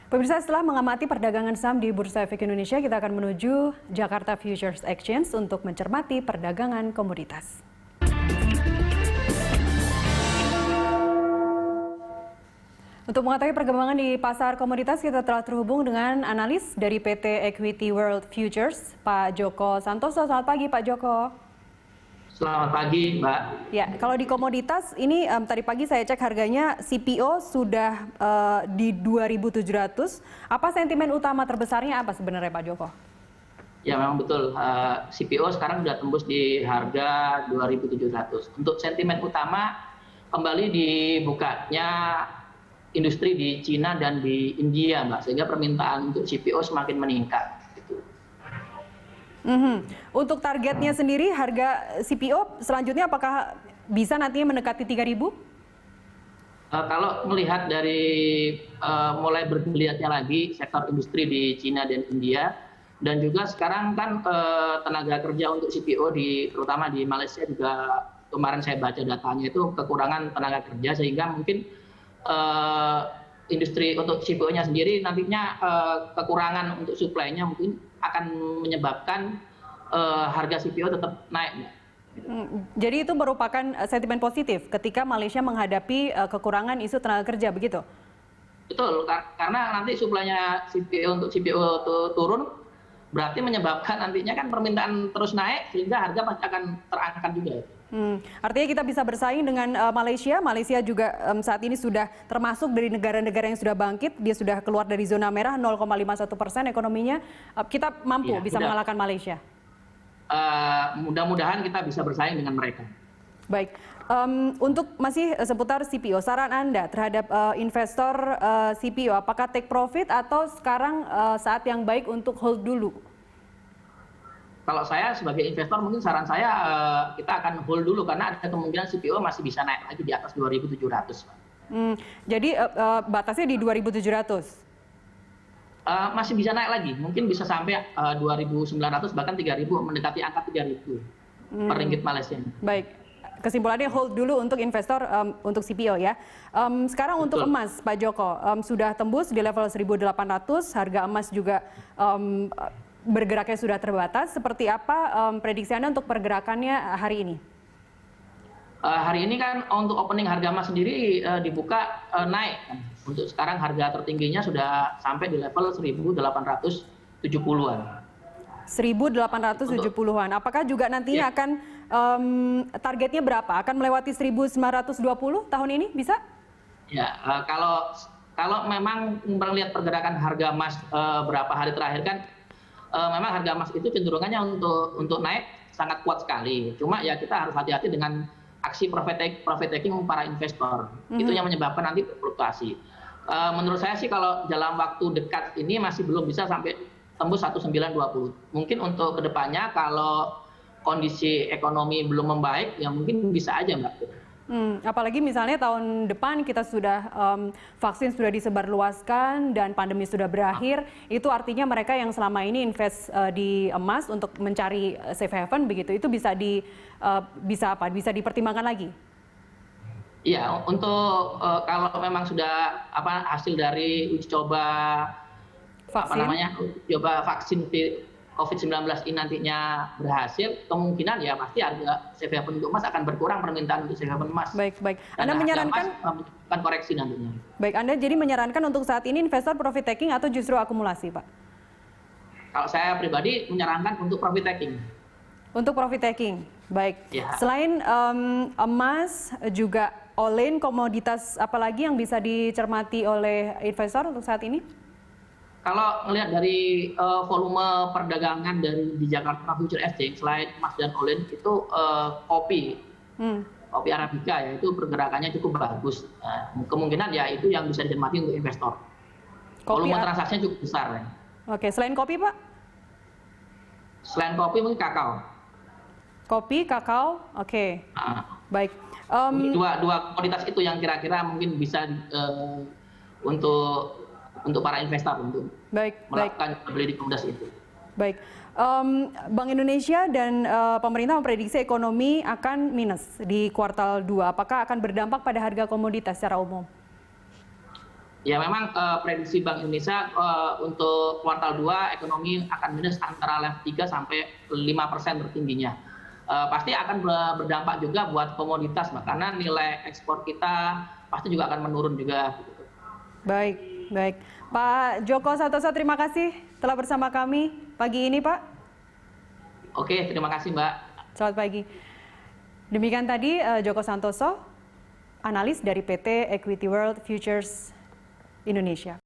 Pemirsa, setelah mengamati perdagangan saham di Bursa Efek Indonesia, kita akan menuju Jakarta Futures Exchange untuk mencermati perdagangan komoditas. Untuk mengetahui perkembangan di pasar komoditas, kita telah terhubung dengan analis dari PT Equity World Futures, Pak Joko Santoso. Selamat pagi, Pak Joko. Selamat pagi, Mbak. Ya, kalau di komoditas ini tadi pagi saya cek harganya CPO sudah di 2.700. Apa sentimen utama terbesarnya apa sebenarnya, Pak Joko? Ya, memang betul. CPO sekarang sudah tembus di harga 2.700. Untuk sentimen utama kembali dibukanya industri di Cina dan di India, Mbak, sehingga permintaan untuk CPO semakin meningkat. Untuk targetnya sendiri, harga CPO selanjutnya apakah bisa nantinya mendekati 3.000? Kalau melihat dari mulai bergeliatnya lagi sektor industri di Cina dan India, dan juga sekarang kan tenaga kerja untuk CPO terutama di Malaysia juga kemarin saya baca datanya itu kekurangan tenaga kerja, sehingga mungkin industri untuk CPO-nya sendiri nantinya kekurangan untuk supply-nya mungkin akan menyebabkan harga CPO tetap naik. Jadi itu merupakan sentimen positif ketika Malaysia menghadapi kekurangan isu tenaga kerja, begitu? Betul, karena nanti supply-nya untuk CPO turun, berarti menyebabkan nantinya kan permintaan terus naik, sehingga harga pasti akan terangkat juga. Artinya kita bisa bersaing dengan Malaysia. Malaysia juga saat ini sudah termasuk dari negara-negara yang sudah bangkit. Dia sudah keluar dari zona merah, 0,51% ekonominya. Kita mampu bisa mengalahkan Malaysia. Mudah-mudahan kita bisa bersaing dengan mereka. Baik, untuk masih seputar CPO, saran Anda terhadap investor CPO, apakah take profit atau sekarang saat yang baik untuk hold dulu? Kalau saya sebagai investor mungkin saran saya kita akan hold dulu karena ada kemungkinan CPO masih bisa naik lagi di atas 2.700. Jadi batasnya di 2.700? Masih bisa naik lagi, mungkin bisa sampai 2.900 bahkan 3.000, mendekati angka 3.000 per ringgit Malaysia. Baik, kesimpulannya hold dulu untuk investor untuk CPO ya. Sekarang untuk emas, Pak Joko, sudah tembus di level 1.800, harga emas juga bergeraknya sudah terbatas. Seperti apa prediksi Anda untuk pergerakannya hari ini? Hari ini kan untuk opening harga emas sendiri dibuka naik. Untuk sekarang harga tertingginya sudah sampai di level 1.870-an. 1.870-an. Apakah juga nantinya akan targetnya berapa? Akan melewati 1.920 tahun ini bisa? Ya, kalau memang melihat pergerakan harga emas berapa hari terakhir kan memang harga emas itu cenderungannya untuk naik sangat kuat sekali. Cuma ya kita harus hati-hati dengan aksi profit taking para investor. Itu yang menyebabkan nanti fluktuasi. Menurut saya sih kalau dalam waktu dekat ini masih belum bisa sampai tembus 1.920. Mungkin untuk kedepannya kalau kondisi ekonomi belum membaik, ya mungkin bisa aja, Mbak. Apalagi misalnya tahun depan kita sudah vaksin sudah disebarluaskan dan pandemi sudah berakhir, itu artinya mereka yang selama ini invest di emas untuk mencari safe haven begitu, itu bisa dipertimbangkan lagi. Iya, untuk kalau memang sudah hasil dari uji coba vaksin COVID-19 ini nantinya berhasil, kemungkinan ya pasti harga safe haven untuk emas akan berkurang, permintaan untuk safe haven emas. Baik. Anda menyarankan akan koreksi nantinya. Baik, Anda jadi menyarankan untuk saat ini investor profit taking atau justru akumulasi, Pak? Kalau saya pribadi menyarankan untuk profit taking. Untuk profit taking, baik. Ya. Selain emas, juga all-in komoditas apalagi yang bisa dicermati oleh investor untuk saat ini? Kalau melihat dari volume perdagangan di Jakarta Futures Exchange, selain emas dan all-in itu kopi Arabica ya, itu pergerakannya cukup bagus. Kemungkinan ya itu yang bisa dicermati untuk investor. Volume transaksinya cukup besar. Ya. Oke, selain kopi, Pak? Selain kopi mungkin kakao. Kopi, kakao, oke. Baik. Dua komoditas itu yang kira-kira mungkin bisa untuk para investor untuk melakukan beli di komoditas itu. Baik, Bank Indonesia dan pemerintah memprediksi ekonomi akan minus di kuartal 2. Apakah akan berdampak pada harga komoditas secara umum? Ya memang prediksi Bank Indonesia untuk kuartal 2 ekonomi akan minus antara level 3 sampai 5% tertingginya. Pasti akan berdampak juga buat komoditas, karena nilai ekspor kita pasti juga akan menurun juga. Baik, baik. Pak Djoko Santoso, terima kasih telah bersama kami pagi ini, Pak. Oke, terima kasih, Mbak. Selamat pagi. Demikian tadi Djoko Santoso, analis dari PT Equity World Futures Indonesia.